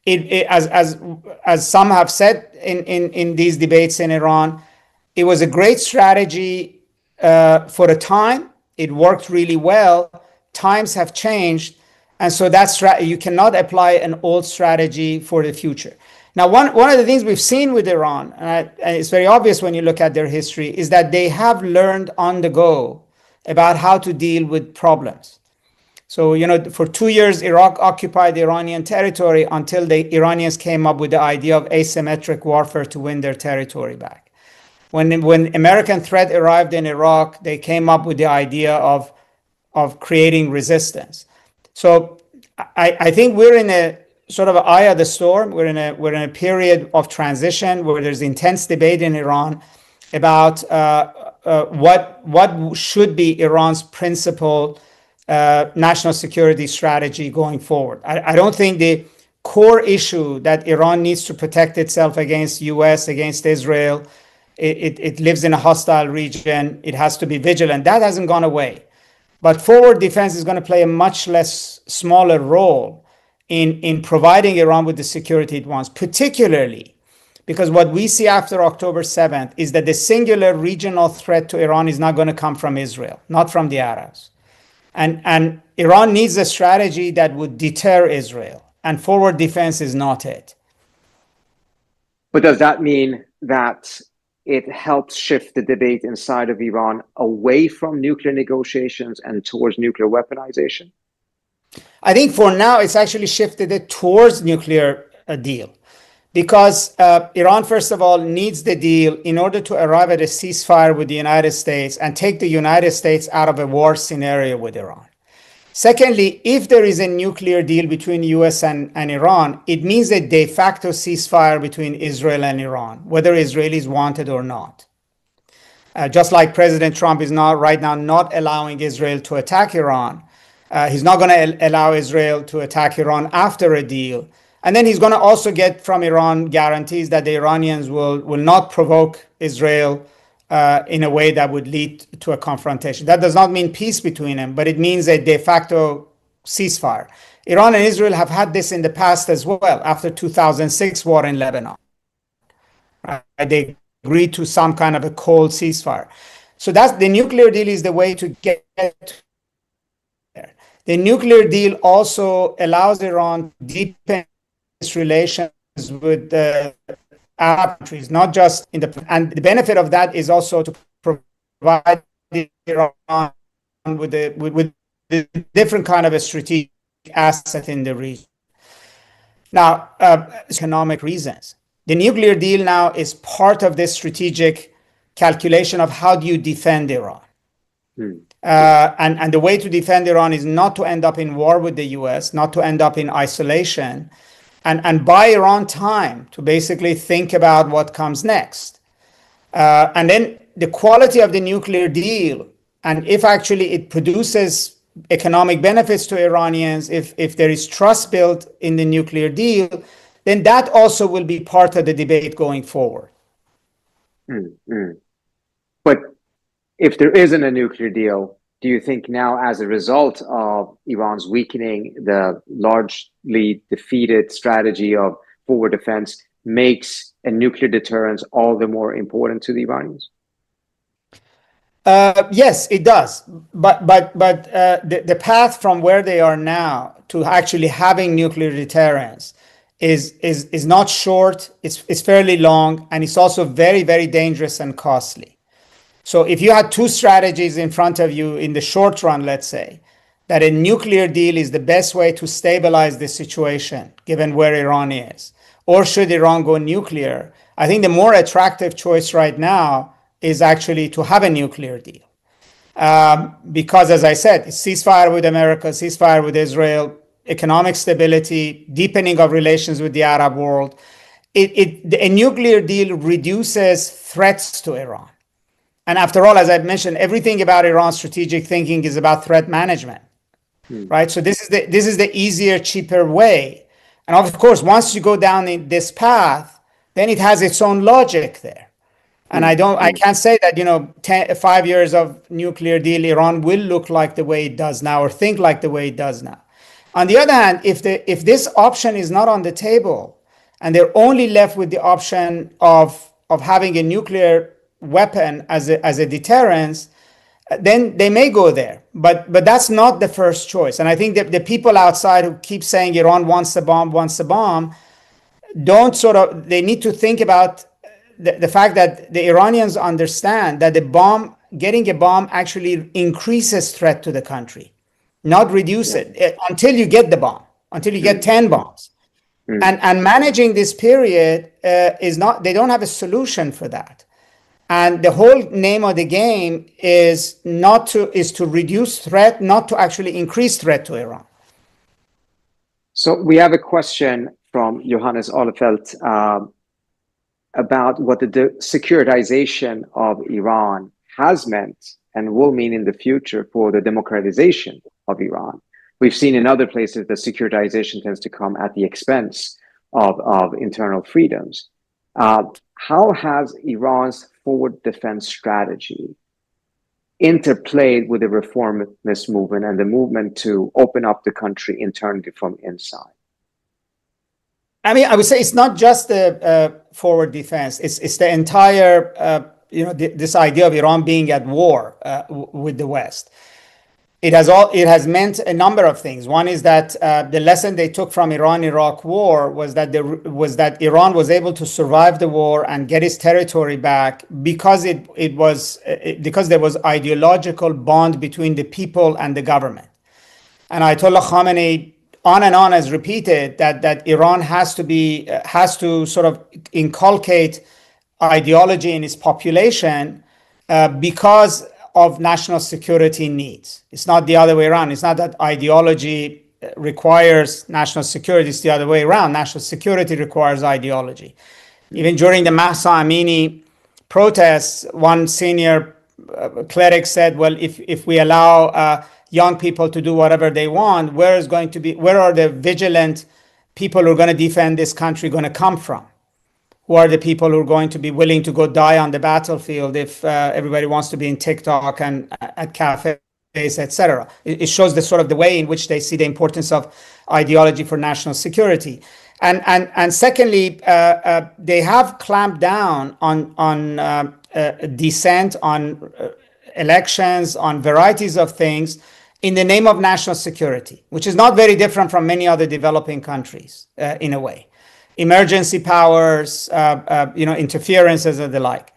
S2: As some have said in these debates in Iran, it was a great strategy for a time. It worked really well. Times have changed, and so you cannot apply an old strategy for the future. Now, one of the things we've seen with Iran, and it's very obvious when you look at their history, is that they have learned on the go about how to deal with problems. So, for 2 years, Iraq occupied the Iranian territory until the Iranians came up with the idea of asymmetric warfare to win their territory back. When American threat arrived in Iraq, they came up with the idea of creating resistance. So I think we're in a sort of eye of the storm. We're in a period of transition where there's intense debate in Iran about what should be Iran's principal national security strategy going forward. I don't think the core issue that Iran needs to protect itself against US, against Israel, it lives in a hostile region. It has to be vigilant. That hasn't gone away. But forward defense is going to play a much less smaller role in providing Iran with the security it wants, particularly because what we see after October 7th is that the singular regional threat to Iran is not going to come from Israel, not from the Arabs. And Iran needs a strategy that would deter Israel, and forward defense is not it.
S1: But does that mean that it helps shift the debate inside of Iran away from nuclear negotiations and towards nuclear weaponization?
S2: I think for now, it's actually shifted it towards nuclear deal. Because Iran, first of all, needs the deal in order to arrive at a ceasefire with the United States and take the United States out of a war scenario with Iran. Secondly, if there is a nuclear deal between the US and Iran, it means a de facto ceasefire between Israel and Iran, whether Israelis want it or not. Just like President Trump is right now not allowing Israel to attack Iran, he's not going to allow Israel to attack Iran after a deal. And then he's going to also get from Iran guarantees that the Iranians will not provoke Israel in a way that would lead to a confrontation. That does not mean peace between them, but it means a de facto ceasefire. Iran and Israel have had this in the past as well, after 2006 war in Lebanon. Right? They agreed to some kind of a cold ceasefire. So the nuclear deal is the way to get there. The nuclear deal also allows Iran to deepen its relations with the Arab countries, not just and the benefit of that is also to provide Iran with the different kind of a strategic asset in the region. Now, economic reasons. The nuclear deal now is part of this strategic calculation of how do you defend Iran. And the way to defend Iran is not to end up in war with the US, not to end up in isolation, and buy Iran time to basically think about what comes next. And then the quality of the nuclear deal, and if actually it produces economic benefits to Iranians, if there is trust built in the nuclear deal, then that also will be part of the debate going forward.
S1: But if there isn't a nuclear deal, do you think now, as a result of Iran's weakening, the largely defeated strategy of forward defense makes a nuclear deterrence all the more important to the Iranians?
S2: Yes, it does. But the path from where they are now to actually having nuclear deterrence is not short. It's fairly long, and it's also very, very dangerous and costly. So if you had two strategies in front of you in the short run, let's say, that a nuclear deal is the best way to stabilize the situation, given where Iran is, or should Iran go nuclear, I think the more attractive choice right now is actually to have a nuclear deal. Because, as I said, ceasefire with America, ceasefire with Israel, economic stability, deepening of relations with the Arab world. A nuclear deal reduces threats to Iran. And after all, as I've mentioned, everything about Iran's strategic thinking is about threat management, right? So this is the easier, cheaper way. And of course, once you go down in this path, then it has its own logic there. And I can't say that, 5 years of nuclear deal, Iran will look like the way it does now or think like the way it does now. On the other hand, if this option is not on the table and they're only left with the option of having a nuclear weapon as a deterrence, then they may go there. But that's not the first choice. And I think that the people outside who keep saying Iran wants a bomb, they need to think about the fact that the Iranians understand that getting a bomb actually increases threat to the country, not reduce it until you get the bomb, until you get 10 bombs. And managing this period they don't have a solution for that. And the whole name of the game is to reduce threat, not to actually increase threat to Iran.
S1: So we have a question from Johannes Ohlefeld about what the securitization of Iran has meant and will mean in the future for the democratization of Iran. We've seen in other places that securitization tends to come at the expense of internal freedoms. How has Iran's forward defense strategy interplayed with the reformist movement and the movement to open up the country internally from inside?
S2: I mean, I would say it's not just the forward defense. It's the entire, this idea of Iran being at war with the West. It has meant a number of things. One is that the lesson they took from Iran-Iraq war was that Iran was able to survive the war and get its territory back because because there was ideological bond between the people and the government. And Ayatollah Khamenei on and on has repeated that Iran has to sort of inculcate ideology in its population because of national security needs. It's not the other way around. It's not that ideology requires national security. It's the other way around. National security requires ideology. Even during the Mahsa Amini protests, one senior cleric said, well, if we allow young people to do whatever they want, where are the vigilant people who are going to defend this country going to come from? Who are the people who are going to be willing to go die on the battlefield if everybody wants to be in TikTok and at cafes, etc.? It shows the way in which they see the importance of ideology for national security. And secondly, they have clamped down on dissent, on elections, on varieties of things in the name of national security, which is not very different from many other developing countries in a way. Emergency powers, interferences and the like.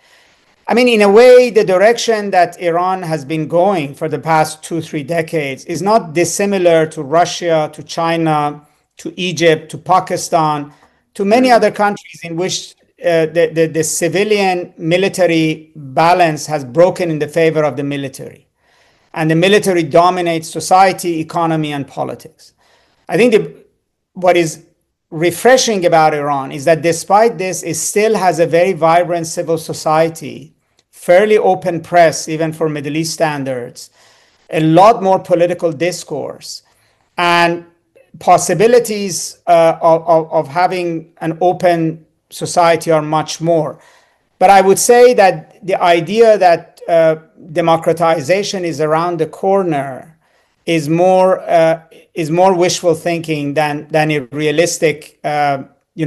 S2: I mean, in a way, the direction that Iran has been going for the past 2-3 decades is not dissimilar to Russia, to China, to Egypt, to Pakistan, to many other countries in which the civilian military balance has broken in the favor of the military. And the military dominates society, economy, and politics. I think what is refreshing about Iran is that despite this, it still has a very vibrant civil society, fairly open press, even for Middle East standards, a lot more political discourse, and possibilities of having an open society are much more. But I would say that the idea that democratization is around the corner is more wishful thinking than a realistic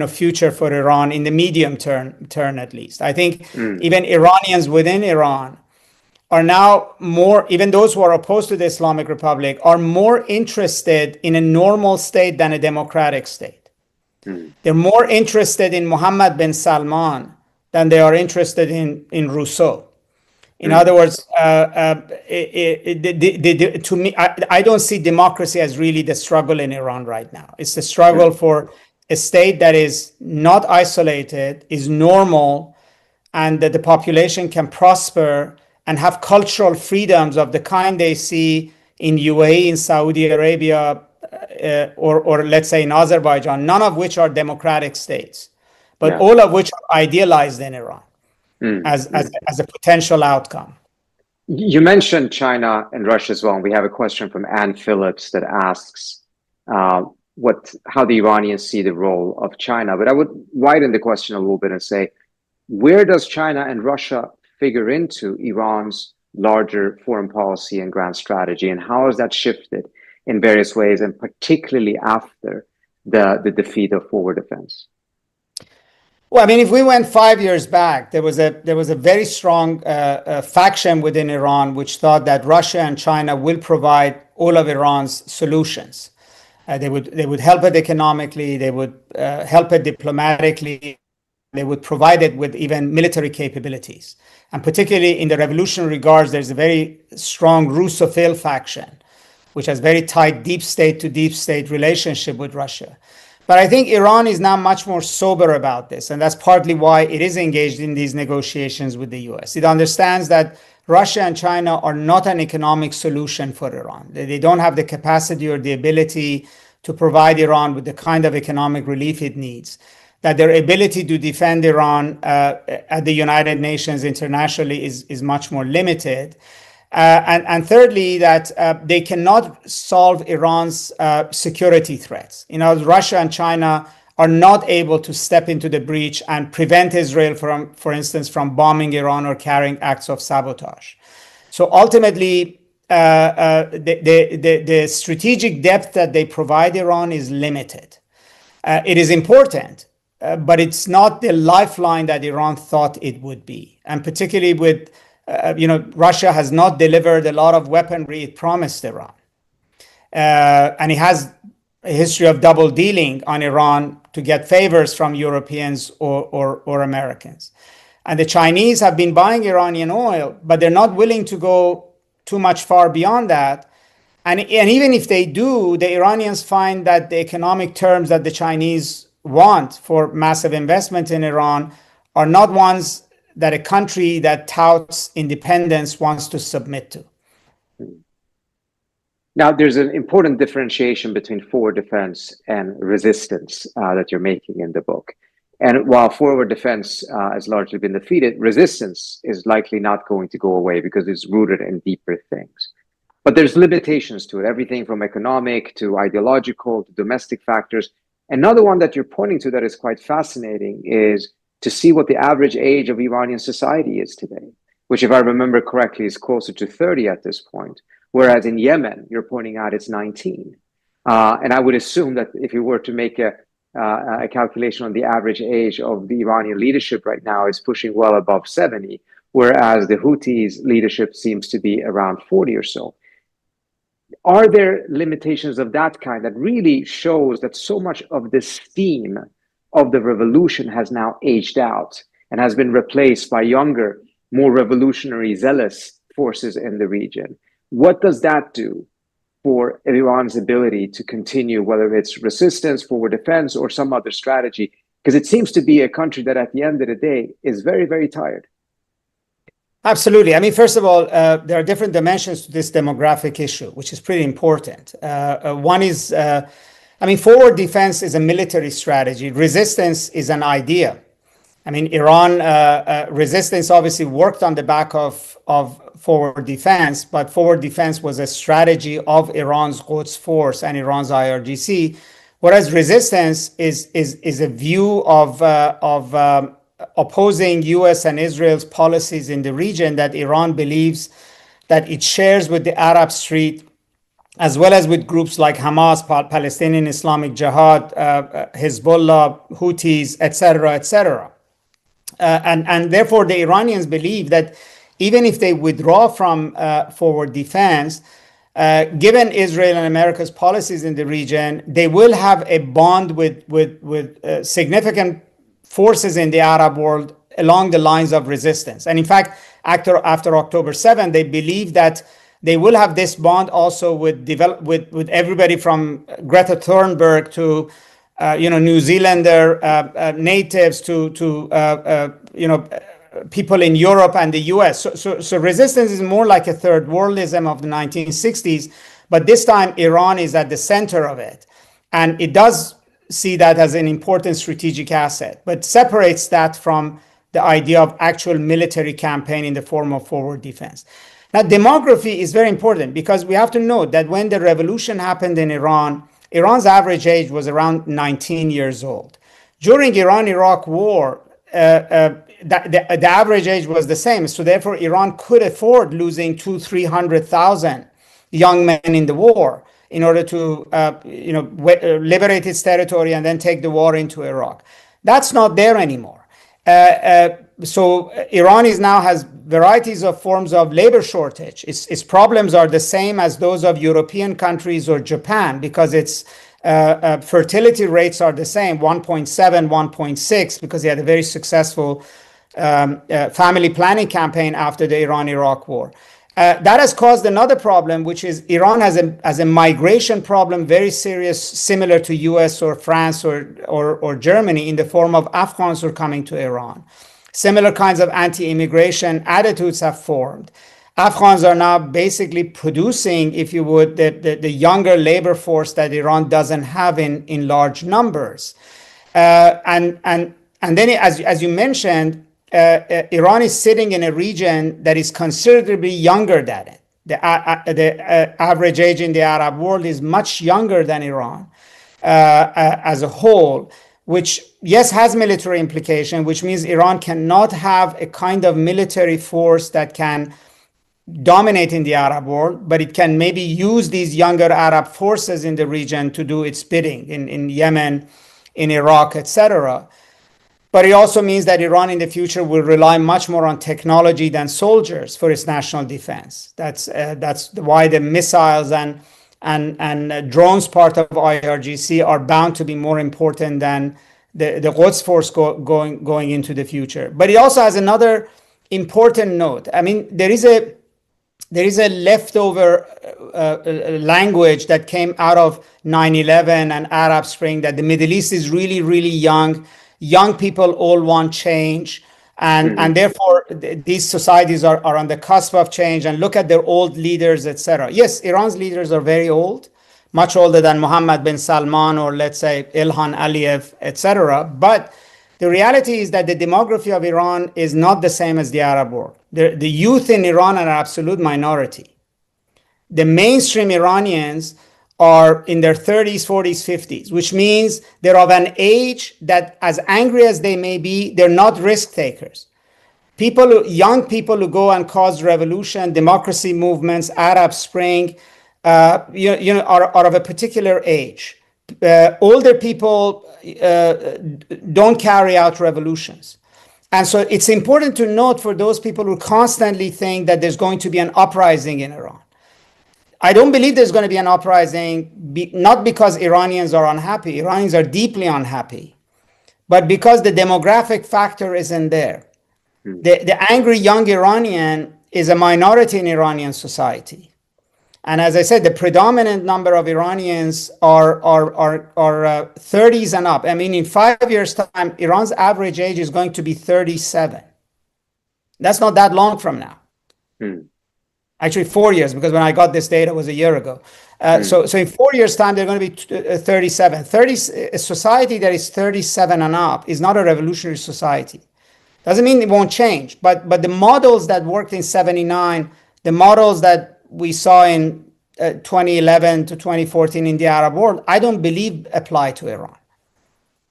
S2: future for Iran in the medium term at least. I think even Iranians within Iran are now more, even those who are opposed to the Islamic Republic, are more interested in a normal state than a democratic state. They're more interested in Mohammed bin Salman than they are interested in Rousseau. In other words, to me, I don't see democracy as really the struggle in Iran right now. It's the struggle for a state that is not isolated, is normal, and that the population can prosper and have cultural freedoms of the kind they see in UAE, in Saudi Arabia, or let's say in Azerbaijan, none of which are democratic states, but all of which are idealized in Iran as a potential outcome.
S1: You mentioned China and Russia as well. And we have a question from Ann Phillips that asks how the Iranians see the role of China. But I would widen the question a little bit and say, where does China and Russia figure into Iran's larger foreign policy and grand strategy? And how has that shifted in various ways, and particularly after the defeat of forward defense?
S2: Well, I mean, if we went 5 years back, there was a very strong faction within Iran which thought that Russia and China will provide all of Iran's solutions. They would help it economically, they would help it diplomatically, they would provide it with even military capabilities. And particularly in the revolutionary guards, there's a very strong Russophile faction, which has very tight deep state to deep state relationship with Russia. But I think Iran is now much more sober about this, and that's partly why it is engaged in these negotiations with the US. It understands that Russia and China are not an economic solution for Iran. They don't have the capacity or the ability to provide Iran with the kind of economic relief it needs, that their ability to defend Iran at the United Nations internationally is much more limited. And thirdly, that they cannot solve Iran's security threats. You know, Russia and China are not able to step into the breach and prevent Israel from, for instance, from bombing Iran or carrying acts of sabotage. So ultimately, the strategic depth that they provide Iran is limited. It is important, but it's not the lifeline that Iran thought it would be. And particularly with Russia has not delivered a lot of weaponry it promised Iran. And it has a history of double dealing on Iran to get favors from Europeans or Americans. And the Chinese have been buying Iranian oil, but they're not willing to go too much far beyond that. And even if they do, the Iranians find that the economic terms that the Chinese want for massive investment in Iran are not ones that a country that touts independence wants to submit to.
S1: Now, there's an important differentiation between forward defense and resistance that you're making in the book. And while forward defense has largely been defeated, resistance is likely not going to go away because it's rooted in deeper things. But there's limitations to it, everything from economic to ideological to domestic factors. Another one that you're pointing to that is quite fascinating is to see what the average age of Iranian society is today, which, if I remember correctly, is closer to 30 at this point. Whereas in Yemen, you're pointing out it's 19. And I would assume that if you were to make a calculation on the average age of the Iranian leadership right now, is pushing well above 70, whereas the Houthis' leadership seems to be around 40 or so. Are there limitations of that kind that really shows that so much of the steam of the revolution has now aged out and has been replaced by younger, more revolutionary, zealous forces in the region? What does that do for Iran's ability to continue, whether it's resistance, forward defense, or some other strategy? Because it seems to be a country that at the end of the day is very, very tired.
S2: Absolutely. I mean, first of all, there are different dimensions to this demographic issue, which is pretty important. One is, forward defense is a military strategy. Resistance is an idea. I mean, Iran resistance obviously worked on the back of forward defense, but forward defense was a strategy of Iran's Quds Force and Iran's IRGC, whereas resistance is a view of opposing U.S. and Israel's policies in the region that Iran believes that it shares with the Arab Street, as well as with groups like Hamas, Palestinian Islamic Jihad, Hezbollah, Houthis, etc., etc. And therefore, the Iranians believe that even if they withdraw from forward defense, given Israel and America's policies in the region, they will have a bond with significant forces in the Arab world along the lines of resistance. And in fact, after October 7, they believe that they will have this bond also with everybody from Greta Thunberg to New Zealander natives to people in Europe and the US. So resistance is more like a third worldism of the 1960s, but this time Iran is at the center of it. And it does see that as an important strategic asset, but separates that from the idea of actual military campaign in the form of forward defense. Now, demography is very important because we have to note that when the revolution happened in Iran, Iran's average age was around 19 years old. During Iran-Iraq war, the average age was the same. So therefore, Iran could afford losing 200,000-300,000 young men in the war in order to liberate its territory and then take the war into Iraq. That's not there anymore. So Iran now has varieties of forms of labor shortage. Its problems are the same as those of European countries or Japan because its fertility rates are the same, 1.7, 1.6, because they had a very successful family planning campaign after the Iran-Iraq war. That has caused another problem, which is Iran has a migration problem very serious, similar to US or France or Germany, in the form of Afghans who are coming to Iran. Similar kinds of anti-immigration attitudes have formed. Afghans are now basically producing, if you would, the younger labor force that Iran doesn't have in large numbers. And then, as you mentioned, Iran is sitting in a region that is considerably younger than it. The average age in the Arab world is much younger than Iran as a whole, which, yes, has military implication, which means Iran cannot have a kind of military force that can dominate in the Arab world, but it can maybe use these younger Arab forces in the region to do its bidding in Yemen, in Iraq, etc. But it also means that Iran in the future will rely much more on technology than soldiers for its national defense. That's why the missiles and drones part of IRGC are bound to be more important than the Quds force going into the future. But it also has another important note. I mean, there is a leftover language that came out of 9/11 and Arab Spring, that the Middle East is really, really young. Young people all want change. And therefore, these societies are on the cusp of change, and look at their old leaders, etc. Yes, Iran's leaders are very old, much older than Mohammed bin Salman or, let's say, Ilhan Aliyev, etc. But the reality is that the demography of Iran is not the same as the Arab world. The youth in Iran are an absolute minority. The mainstream Iranians are in their 30s, 40s, 50s, which means they're of an age that, as angry as they may be, they're not risk takers. Young people who go and cause revolution, democracy movements, Arab Spring, are of a particular age. Older people don't carry out revolutions. And so it's important to note for those people who constantly think that there's going to be an uprising in Iran. I don't believe there's going to be an uprising, not because Iranians are unhappy. Iranians are deeply unhappy, but because the demographic factor isn't there. The angry young Iranian is a minority in Iranian society. And as I said, the predominant number of Iranians are 30s and up. I mean, in 5 years' time, Iran's average age is going to be 37. That's not that long from now. Actually, 4 years, because when I got this data was a year ago. So in 4 years' time, they're going to be 37. A society that is 37 and up is not a revolutionary society. Doesn't mean it won't change, but the models that worked in 79, the models that we saw in 2011 to 2014 in the Arab world, I don't believe apply to Iran.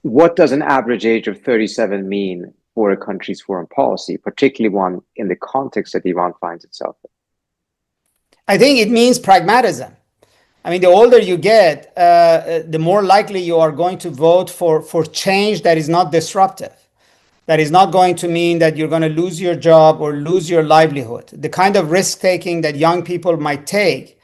S1: What does an average age of 37 mean for a country's foreign policy, particularly one in the context that Iran finds itself in?
S2: I think it means pragmatism. I mean, the older you get, the more likely you are going to vote for change that is not disruptive. that is not going to mean that you're going to lose your job or lose your livelihood. The kind of risk-taking that young people might take,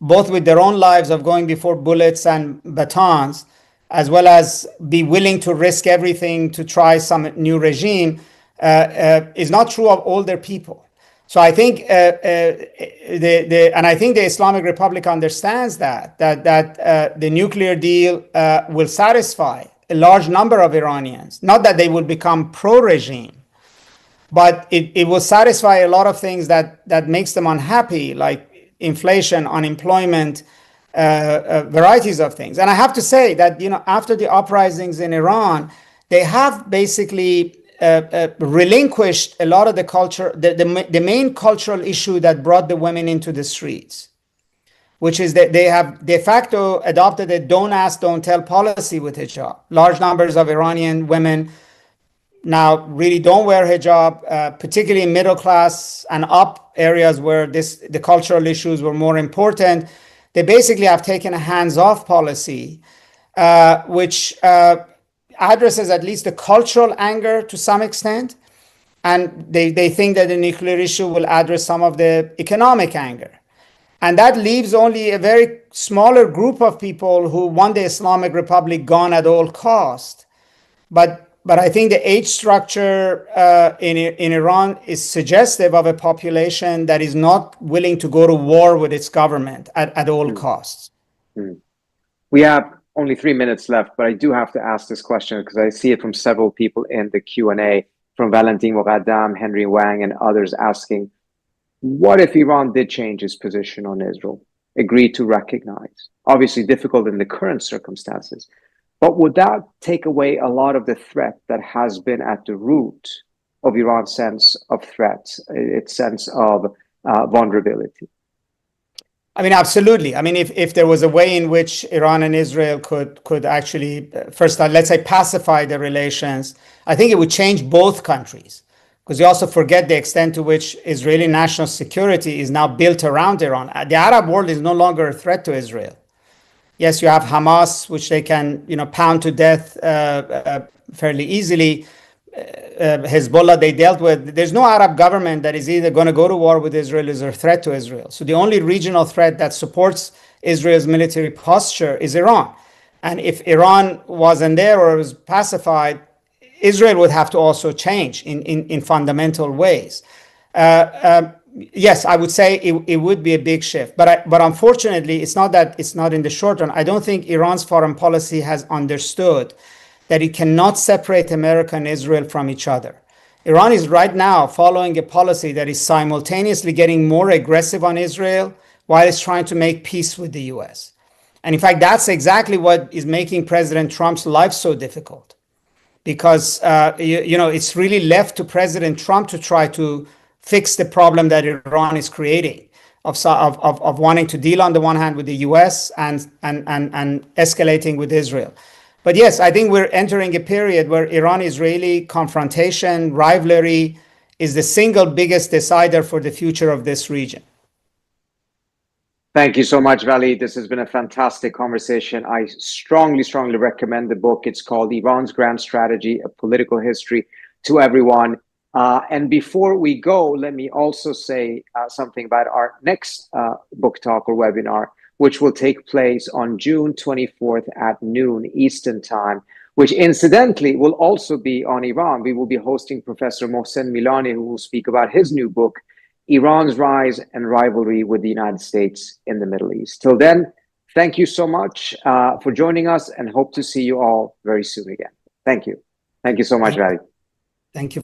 S2: both with their own lives of going before bullets and batons, as well as be willing to risk everything to try some new regime, is not true of older people. So I think, and I think the Islamic Republic understands that the nuclear deal will satisfy a large number of Iranians. Not that they will become pro-regime, but it will satisfy a lot of things that makes them unhappy, like inflation, unemployment, varieties of things. And I have to say that, after the uprisings in Iran, they have basically relinquished a lot of the culture, the main cultural issue that brought the women into the streets, which is that they have de facto adopted a don't ask, don't tell policy with hijab. Large numbers of Iranian women now really don't wear hijab, particularly in middle class and up areas where the cultural issues were more important. They basically have taken a hands-off policy, which addresses at least the cultural anger to some extent. And they think that the nuclear issue will address some of the economic anger. And that leaves only a very smaller group of people who want the Islamic Republic gone at all cost. But I think the age structure in Iran is suggestive of a population that is not willing to go to war with its government at all costs.
S1: We have only 3 minutes left, but I do have to ask this question because I see it from several people in the Q&A, from Valentin Muqaddam, Henry Wang, and others asking, what if Iran did change its position on Israel, agreed to recognize? Obviously difficult in the current circumstances, but would that take away a lot of the threat that has been at the root of Iran's sense of threat, its sense of vulnerability?
S2: I mean, absolutely. I mean, if there was a way in which Iran and Israel could actually, first, let's say, pacify the relations, I think it would change both countries. Because you also forget the extent to which Israeli national security is now built around Iran. The Arab world is no longer a threat to Israel. Yes, you have Hamas, which they can, pound to death fairly easily. Hezbollah, they dealt with. There's no Arab government that is either going to go to war with Israel or is a threat to Israel. So the only regional threat that supports Israel's military posture is Iran. And if Iran wasn't there or was pacified, Israel would have to also change in fundamental ways. Yes, I would say it would be a big shift. But unfortunately, it's not that it's not in the short run. I don't think Iran's foreign policy has understood that it cannot separate America and Israel from each other. Iran is right now following a policy that is simultaneously getting more aggressive on Israel while it's trying to make peace with the US. And in fact, that's exactly what is making President Trump's life so difficult. Because, it's really left to President Trump to try to fix the problem that Iran is creating of wanting to deal on the one hand with the US and escalating with Israel. But yes, I think we're entering a period where Iran-Israeli confrontation, rivalry is the single biggest decider for the future of this region.
S1: Thank you so much, Vali. This has been a fantastic conversation. I strongly, strongly recommend the book. It's called Iran's Grand Strategy, A Political History, to everyone. And before we go, let me also say something about our next book talk or webinar, which will take place on June 24th at noon Eastern Time, which incidentally will also be on Iran. We will be hosting Professor Mohsen Milani, who will speak about his new book, Iran's Rise and Rivalry with the United States in the Middle East. Till then, thank you so much for joining us and hope to see you all very soon again. Thank you. Thank you so much, Vali.
S2: Thank you.